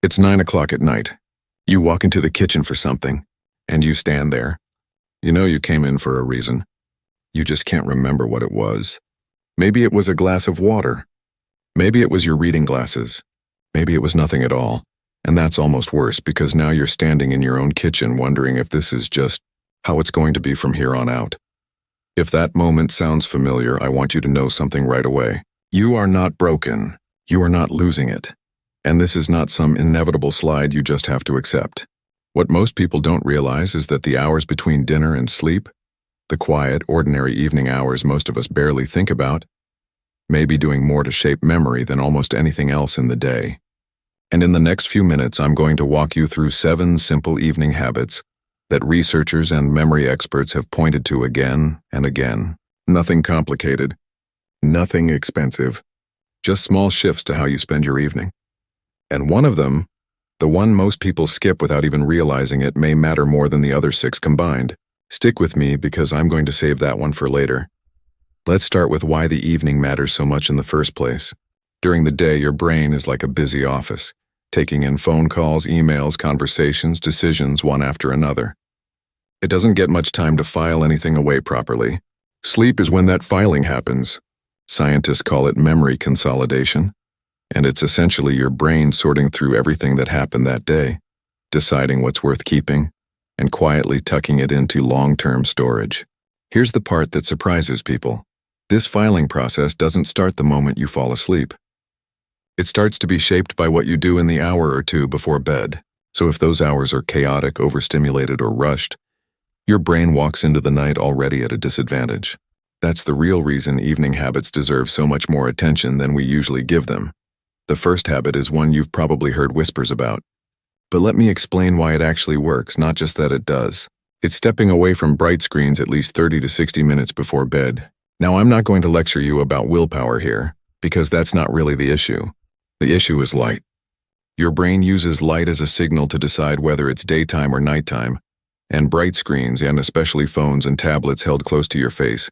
It's 9 o'clock at night. You walk into the kitchen for something, and you stand there. You know you came in for a reason. You just can't remember what it was. Maybe it was a glass of water. Maybe it was your reading glasses. Maybe it was nothing at all. And that's almost worse because now you're standing in your own kitchen wondering if this is just how it's going to be from here on out. If that moment sounds familiar, I want you to know something right away. You are not broken. You are not losing it. And this is not some inevitable slide you just have to accept. What most people don't realize is that the hours between dinner and sleep, the quiet, ordinary evening hours most of us barely think about, may be doing more to shape memory than almost anything else in the day. And in the next few minutes, I'm going to walk you through 7 simple evening habits that researchers and memory experts have pointed to again and again. Nothing complicated, nothing expensive, just small shifts to how you spend your evening. And one of them, the one most people skip without even realizing it, may matter more than the other 6 combined. Stick with me because I'm going to save that one for later. Let's start with why the evening matters so much in the first place. During the day, your brain is like a busy office, taking in phone calls, emails, conversations, decisions one after another. It doesn't get much time to file anything away properly. Sleep is when that filing happens. Scientists call it memory consolidation. And it's essentially your brain sorting through everything that happened that day, deciding what's worth keeping, and quietly tucking it into long-term storage. Here's the part that surprises people. This filing process doesn't start the moment you fall asleep. It starts to be shaped by what you do in the hour or two before bed. So if those hours are chaotic, overstimulated, or rushed, your brain walks into the night already at a disadvantage. That's the real reason evening habits deserve so much more attention than we usually give them. The first habit is one you've probably heard whispers about. But let me explain why it actually works, not just that it does. It's stepping away from bright screens at least 30 to 60 minutes before bed. Now, I'm not going to lecture you about willpower here, because that's not really the issue. The issue is light. Your brain uses light as a signal to decide whether it's daytime or nighttime, and bright screens, and especially phones and tablets held close to your face,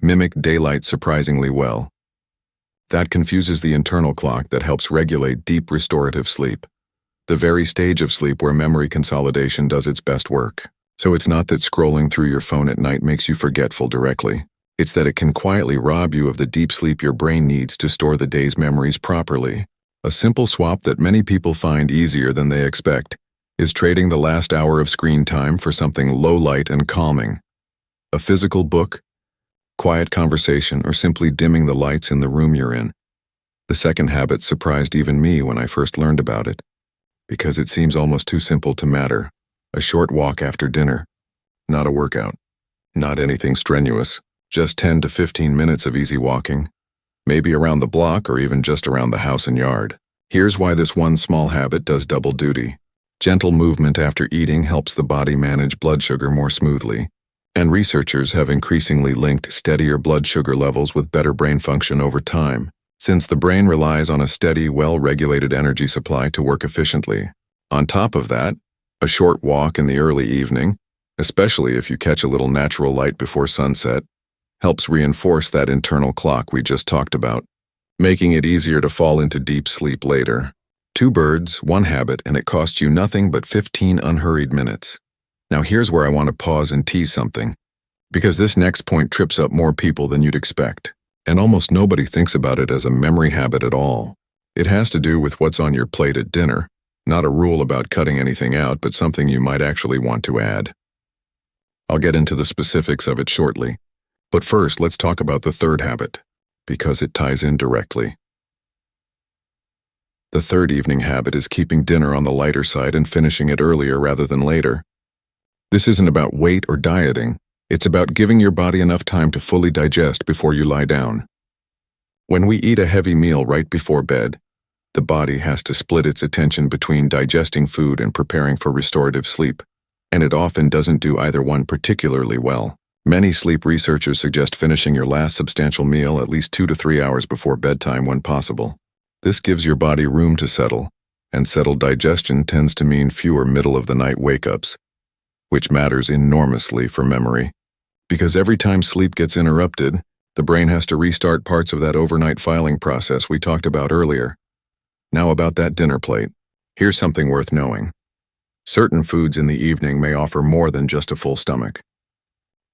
mimic daylight surprisingly well. That confuses the internal clock that helps regulate deep restorative sleep, the very stage of sleep where memory consolidation does its best work. So it's not that scrolling through your phone at night makes you forgetful directly. It's that it can quietly rob you of the deep sleep your brain needs to store the day's memories properly. A simple swap that many people find easier than they expect is trading the last hour of screen time for something low light and calming. A physical book, quiet conversation, or simply dimming the lights in the room you're in. The second habit surprised even me when I first learned about it, because it seems almost too simple to matter. A short walk after dinner. Not a workout. Not anything strenuous. Just 10 to 15 minutes of easy walking. Maybe around the block or even just around the house and yard. Here's why this one small habit does double duty. Gentle movement after eating helps the body manage blood sugar more smoothly. And researchers have increasingly linked steadier blood sugar levels with better brain function over time, since the brain relies on a steady, well-regulated energy supply to work efficiently. On top of that, a short walk in the early evening, especially if you catch a little natural light before sunset, helps reinforce that internal clock we just talked about, making it easier to fall into deep sleep later. 2 birds, 1 habit, and it costs you nothing but 15 unhurried minutes. Now here's where I want to pause and tease something, because this next point trips up more people than you'd expect, and almost nobody thinks about it as a memory habit at all. It has to do with what's on your plate at dinner, not a rule about cutting anything out, but something you might actually want to add. I'll get into the specifics of it shortly, but first let's talk about the third habit, because it ties in directly. The third evening habit is keeping dinner on the lighter side and finishing it earlier rather than later. This isn't about weight or dieting, it's about giving your body enough time to fully digest before you lie down. When we eat a heavy meal right before bed, the body has to split its attention between digesting food and preparing for restorative sleep, and it often doesn't do either one particularly well. Many sleep researchers suggest finishing your last substantial meal at least 2 to 3 hours before bedtime when possible. This gives your body room to settle, and settled digestion tends to mean fewer middle-of-the-night wake-ups, which matters enormously for memory. Because every time sleep gets interrupted, the brain has to restart parts of that overnight filing process we talked about earlier. Now about that dinner plate. Here's something worth knowing. Certain foods in the evening may offer more than just a full stomach.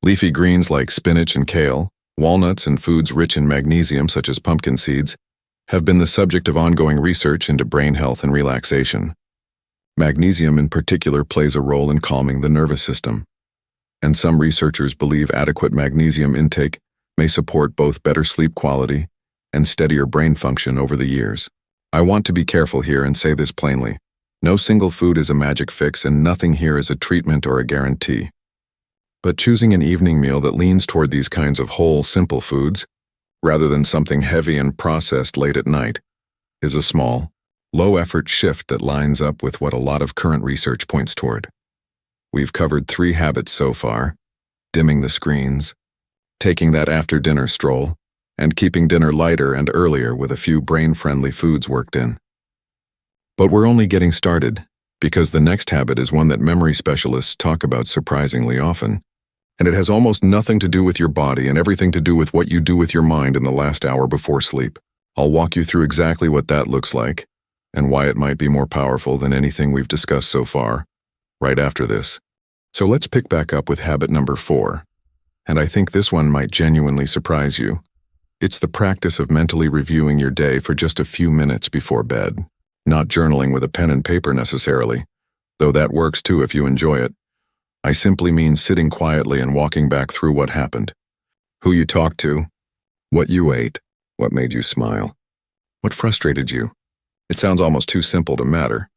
Leafy greens like spinach and kale, walnuts, and foods rich in magnesium such as pumpkin seeds have been the subject of ongoing research into brain health and relaxation. Magnesium in particular plays a role in calming the nervous system, and some researchers believe adequate magnesium intake may support both better sleep quality and steadier brain function over the years. I want to be careful here and say this plainly. No single food is a magic fix, and nothing here is a treatment or a guarantee. But choosing an evening meal that leans toward these kinds of whole, simple foods, rather than something heavy and processed late at night, is a small, low-effort shift that lines up with what a lot of current research points toward. We've covered 3 habits so far: dimming the screens, taking that after-dinner stroll, and keeping dinner lighter and earlier with a few brain-friendly foods worked in. But we're only getting started, because the next habit is one that memory specialists talk about surprisingly often, and it has almost nothing to do with your body and everything to do with what you do with your mind in the last hour before sleep. I'll walk you through exactly what that looks like, and why it might be more powerful than anything we've discussed so far, right after this. So let's pick back up with habit number 4, and I think this one might genuinely surprise you. It's the practice of mentally reviewing your day for just a few minutes before bed. Not journaling with a pen and paper necessarily, though that works too if you enjoy it. I simply mean sitting quietly and walking back through what happened. Who you talked to, what you ate, what made you smile, what frustrated you. It sounds almost too simple to matter,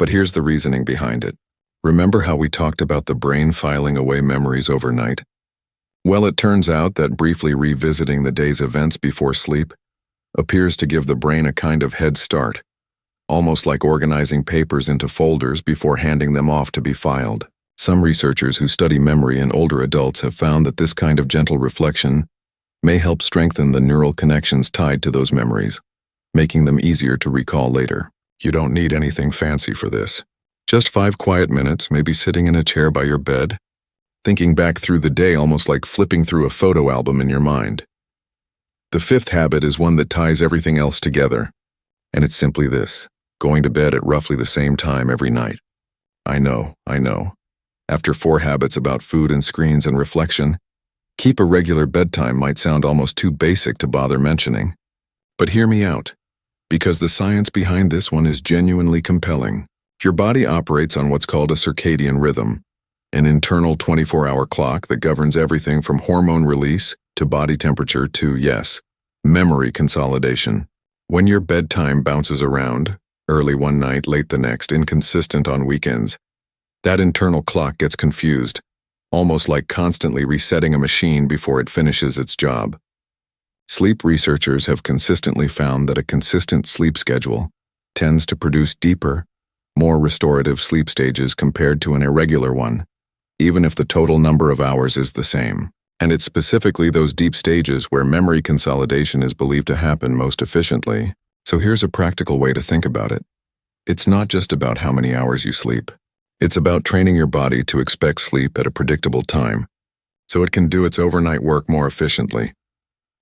but here's the reasoning behind it. Remember how we talked about the brain filing away memories overnight? Well, it turns out that briefly revisiting the day's events before sleep appears to give the brain a kind of head start, almost like organizing papers into folders before handing them off to be filed. Some researchers who study memory in older adults have found that this kind of gentle reflection may help strengthen the neural connections tied to those memories, making them easier to recall later. You don't need anything fancy for this. Just 5 quiet minutes, maybe sitting in a chair by your bed, thinking back through the day almost like flipping through a photo album in your mind. The 5th habit is one that ties everything else together, and it's simply this: going to bed at roughly the same time every night. I know. After 4 habits about food and screens and reflection, keep a regular bedtime might sound almost too basic to bother mentioning. But hear me out, because the science behind this one is genuinely compelling. Your body operates on what's called a circadian rhythm, an internal 24-hour clock that governs everything from hormone release to body temperature to, yes, memory consolidation. When your bedtime bounces around, early one night, late the next, inconsistent on weekends, that internal clock gets confused, almost like constantly resetting a machine before it finishes its job. Sleep researchers have consistently found that a consistent sleep schedule tends to produce deeper, more restorative sleep stages compared to an irregular one, even if the total number of hours is the same. And it's specifically those deep stages where memory consolidation is believed to happen most efficiently. So here's a practical way to think about it. It's not just about how many hours you sleep. It's about training your body to expect sleep at a predictable time, so it can do its overnight work more efficiently.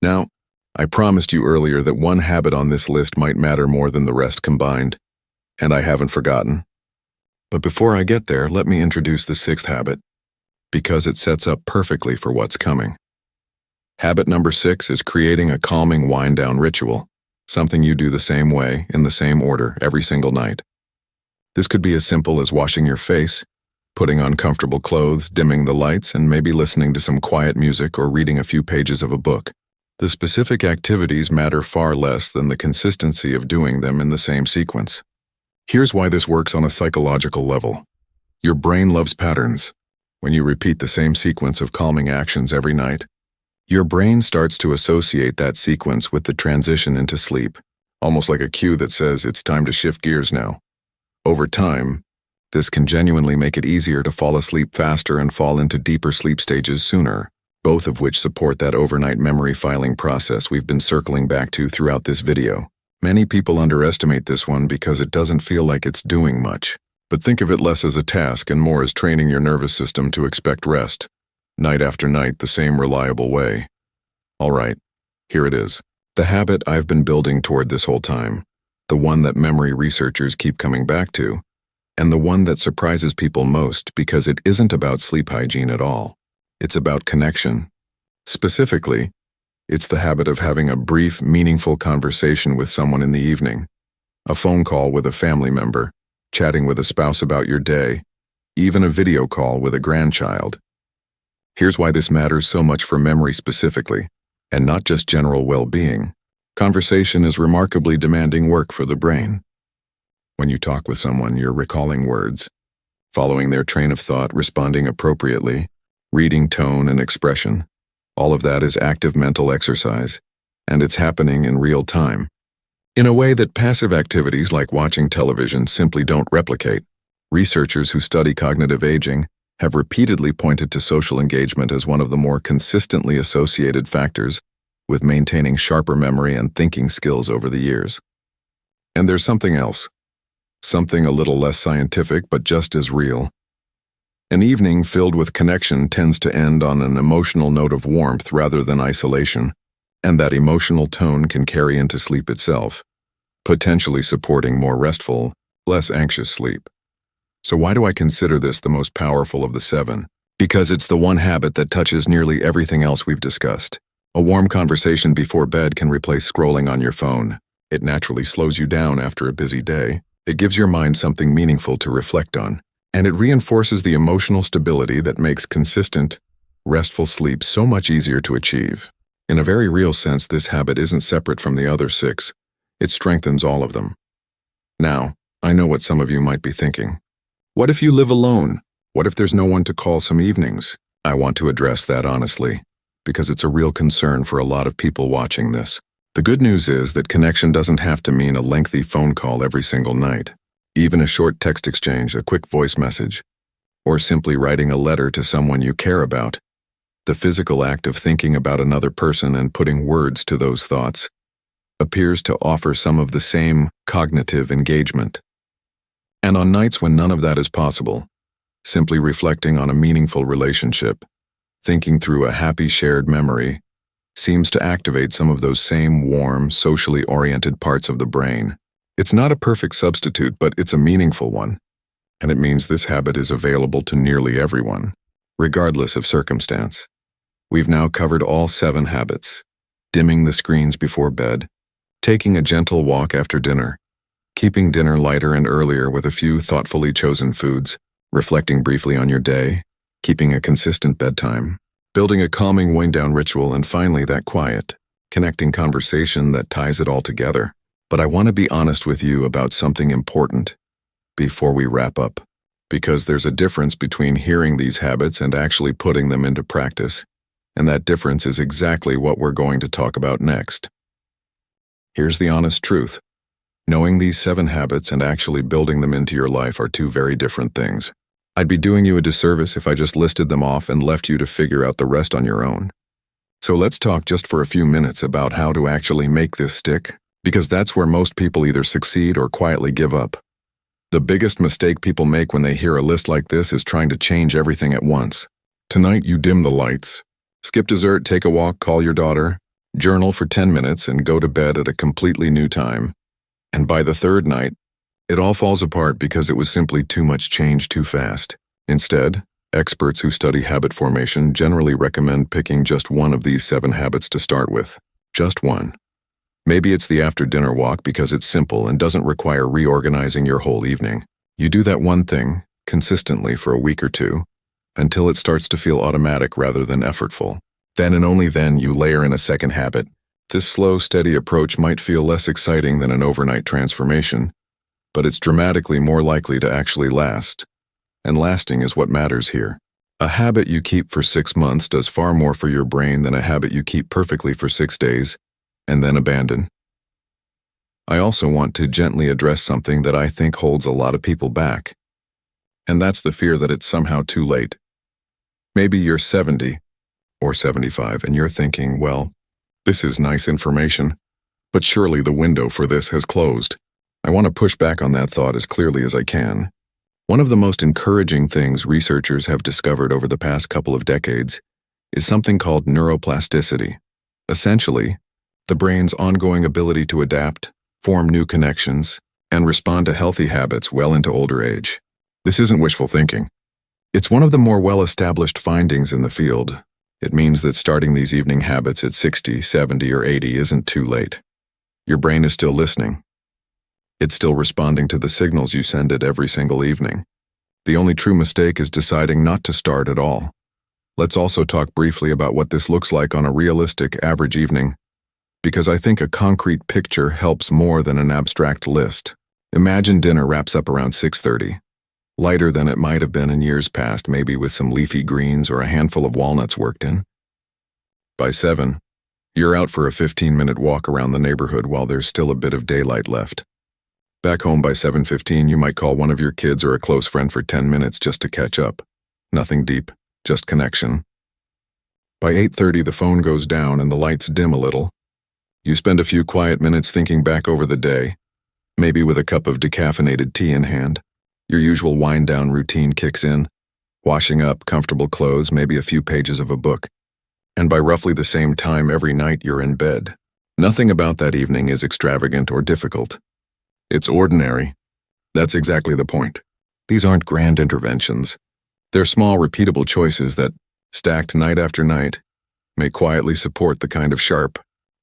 Now, I promised you earlier that one habit on this list might matter more than the rest combined, and I haven't forgotten. But before I get there, let me introduce the 6th habit, because it sets up perfectly for what's coming. Habit number 6 is creating a calming wind-down ritual, something you do the same way, in the same order, every single night. This could be as simple as washing your face, putting on comfortable clothes, dimming the lights, and maybe listening to some quiet music or reading a few pages of a book. The specific activities matter far less than the consistency of doing them in the same sequence. Here's why this works on a psychological level. Your brain loves patterns. When you repeat the same sequence of calming actions every night, your brain starts to associate that sequence with the transition into sleep, almost like a cue that says it's time to shift gears now. Over time, this can genuinely make it easier to fall asleep faster and fall into deeper sleep stages sooner, both of which support that overnight memory filing process we've been circling back to throughout this video. Many people underestimate this one because it doesn't feel like it's doing much, but think of it less as a task and more as training your nervous system to expect rest, night after night, the same reliable way. All right, here it is. The habit I've been building toward this whole time. the one that memory researchers keep coming back to, and the one that surprises people most because it isn't about sleep hygiene at all. It's about connection. Specifically, it's the habit of having a brief, meaningful conversation with someone in the evening, a phone call with a family member, chatting with a spouse about your day, even a video call with a grandchild. Here's why this matters so much for memory specifically, and not just general well-being. Conversation is remarkably demanding work for the brain. When you talk with someone, you're recalling words, following their train of thought, responding appropriately, reading tone and expression. All of that is active mental exercise, and it's happening in real time, in a way that passive activities like watching television simply don't replicate. Researchers who study cognitive aging have repeatedly pointed to social engagement as one of the more consistently associated factors with maintaining sharper memory and thinking skills over the years. And there's something else, something a little less scientific but just as real. An evening filled with connection tends to end on an emotional note of warmth rather than isolation, and that emotional tone can carry into sleep itself, potentially supporting more restful, less anxious sleep. So why do I consider this the most powerful of the 7? Because it's the one habit that touches nearly everything else we've discussed. A warm conversation before bed can replace scrolling on your phone. It naturally slows you down after a busy day. It gives your mind something meaningful to reflect on, and it reinforces the emotional stability that makes consistent, restful sleep so much easier to achieve. In a very real sense, this habit isn't separate from the other 6. It strengthens all of them. Now, I know what some of you might be thinking. What if you live alone? What if there's no one to call some evenings? I want to address that honestly, because it's a real concern for a lot of people watching this. The good news is that connection doesn't have to mean a lengthy phone call every single night. Even a short text exchange, a quick voice message, or simply writing a letter to someone you care about. The physical act of thinking about another person and putting words to those thoughts appears to offer some of the same cognitive engagement. And on nights when none of that is possible, simply reflecting on a meaningful relationship, thinking through a happy shared memory, seems to activate some of those same warm, socially oriented parts of the brain. It's not a perfect substitute, but it's a meaningful one, and it means this habit is available to nearly everyone, regardless of circumstance. We've now covered all 7 habits: dimming the screens before bed, taking a gentle walk after dinner, keeping dinner lighter and earlier with a few thoughtfully chosen foods, reflecting briefly on your day, keeping a consistent bedtime, building a calming wind-down ritual, and finally that quiet, connecting conversation that ties it all together. But I want to be honest with you about something important before we wrap up, because there's a difference between hearing these habits and actually putting them into practice, and that difference is exactly what we're going to talk about next. Here's the honest truth. Knowing these 7 habits and actually building them into your life are 2 very different things. I'd be doing you a disservice if I just listed them off and left you to figure out the rest on your own. So let's talk just for a few minutes about how to actually make this stick, because that's where most people either succeed or quietly give up. The biggest mistake people make when they hear a list like this is trying to change everything at once. Tonight you dim the lights, skip dessert, take a walk, call your daughter, journal for 10 minutes, and go to bed at a completely new time. And by the 3rd night, it all falls apart because it was simply too much change too fast. Instead, experts who study habit formation generally recommend picking just one of these 7 habits to start with. Just one. Maybe it's the after-dinner walk because it's simple and doesn't require reorganizing your whole evening. You do that one thing, consistently for a week or 2, until it starts to feel automatic rather than effortful. Then and only then you layer in a second habit. This slow, steady approach might feel less exciting than an overnight transformation, but it's dramatically more likely to actually last. And lasting is what matters here. A habit you keep for 6 months does far more for your brain than a habit you keep perfectly for 6 days and then abandon. I also want to gently address something that I think holds a lot of people back, and that's the fear that it's somehow too late. Maybe you're 70 or 75 and you're thinking, well, this is nice information, but surely the window for this has closed. I want to push back on that thought as clearly as I can. One of the most encouraging things researchers have discovered over the past couple of decades is something called neuroplasticity. Essentially, the brain's ongoing ability to adapt, form new connections, and respond to healthy habits well into older age. This isn't wishful thinking. It's one of the more well-established findings in the field. It means that starting these evening habits at 60, 70, or 80 isn't too late. Your brain is still listening. It's still responding to the signals you send it every single evening. The only true mistake is deciding not to start at all. Let's also talk briefly about what this looks like on a realistic, average evening, because I think a concrete picture helps more than an abstract list. Imagine dinner wraps up around 6:30. Lighter than it might have been in years past, maybe with some leafy greens or a handful of walnuts worked in. By 7, you're out for a 15-minute walk around the neighborhood while there's still a bit of daylight left. Back home by 7:15, you might call one of your kids or a close friend for 10 minutes just to catch up. Nothing deep, just connection. By 8:30, the phone goes down and the lights dim a little. You spend a few quiet minutes thinking back over the day, maybe with a cup of decaffeinated tea in hand. Your usual wind-down routine kicks in, washing up, comfortable clothes, maybe a few pages of a book. And by roughly the same time every night, you're in bed. Nothing about that evening is extravagant or difficult. It's ordinary. That's exactly the point. These aren't grand interventions. They're small, repeatable choices that, stacked night after night, may quietly support the kind of sharp,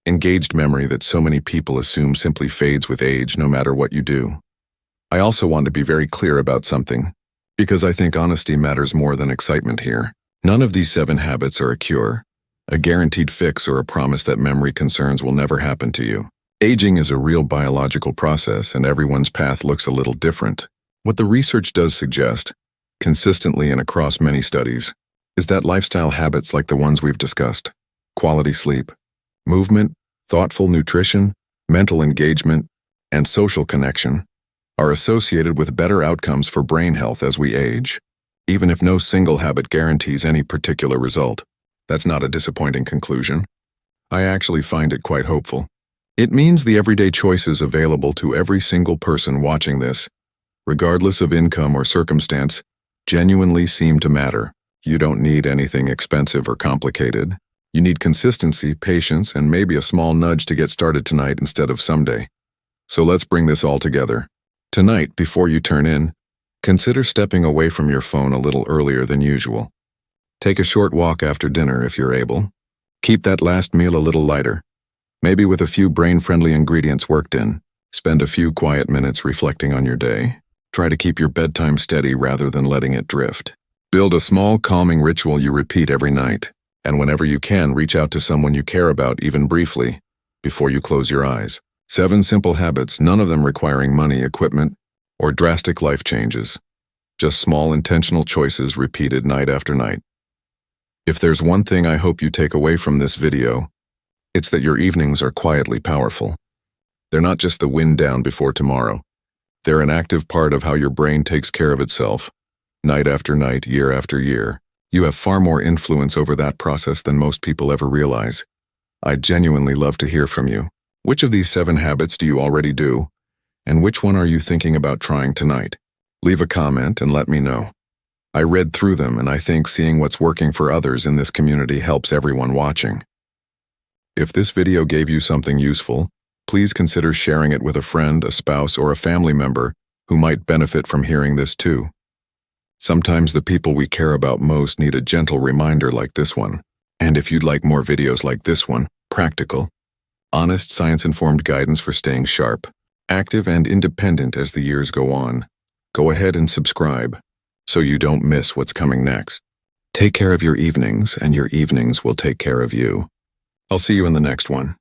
engaged memory that so many people assume simply fades with age no matter what you do. I also want to be very clear about something, because I think honesty matters more than excitement here. None of these 7 habits are a cure, a guaranteed fix, or a promise that memory concerns will never happen to you. Aging is a real biological process, and everyone's path looks a little different. What the research does suggest, consistently and across many studies, is that lifestyle habits like the ones we've discussed, quality sleep, movement, thoughtful nutrition, mental engagement, and social connection, are associated with better outcomes for brain health as we age. Even if no single habit guarantees any particular result, that's not a disappointing conclusion. I actually find it quite hopeful. It means the everyday choices available to every single person watching this, regardless of income or circumstance, genuinely seem to matter. You don't need anything expensive or complicated. You need consistency, patience, and maybe a small nudge to get started tonight instead of someday. So let's bring this all together. Tonight, before you turn in, consider stepping away from your phone a little earlier than usual. Take a short walk after dinner if you're able. Keep that last meal a little lighter, maybe with a few brain-friendly ingredients worked in. Spend a few quiet minutes reflecting on your day. Try to keep your bedtime steady rather than letting it drift. Build a small, calming ritual you repeat every night, and whenever you can, reach out to someone you care about, even briefly, before you close your eyes. 7 simple habits, none of them requiring money, equipment, or drastic life changes. Just small, intentional choices repeated night after night. If there's one thing I hope you take away from this video, it's that your evenings are quietly powerful. They're not just the wind down before tomorrow. They're an active part of how your brain takes care of itself. Night after night, year after year, you have far more influence over that process than most people ever realize. I'd genuinely love to hear from you. Which of these 7 habits do you already do? And which one are you thinking about trying tonight? Leave a comment and let me know. I read through them, and I think seeing what's working for others in this community helps everyone watching. If this video gave you something useful, please consider sharing it with a friend, a spouse, or a family member who might benefit from hearing this too. Sometimes the people we care about most need a gentle reminder like this one. And if you'd like more videos like this one, practical, honest, science-informed guidance for staying sharp, active, and independent as the years go on, go ahead and subscribe so you don't miss what's coming next. Take care of your evenings, and your evenings will take care of you. I'll see you in the next one.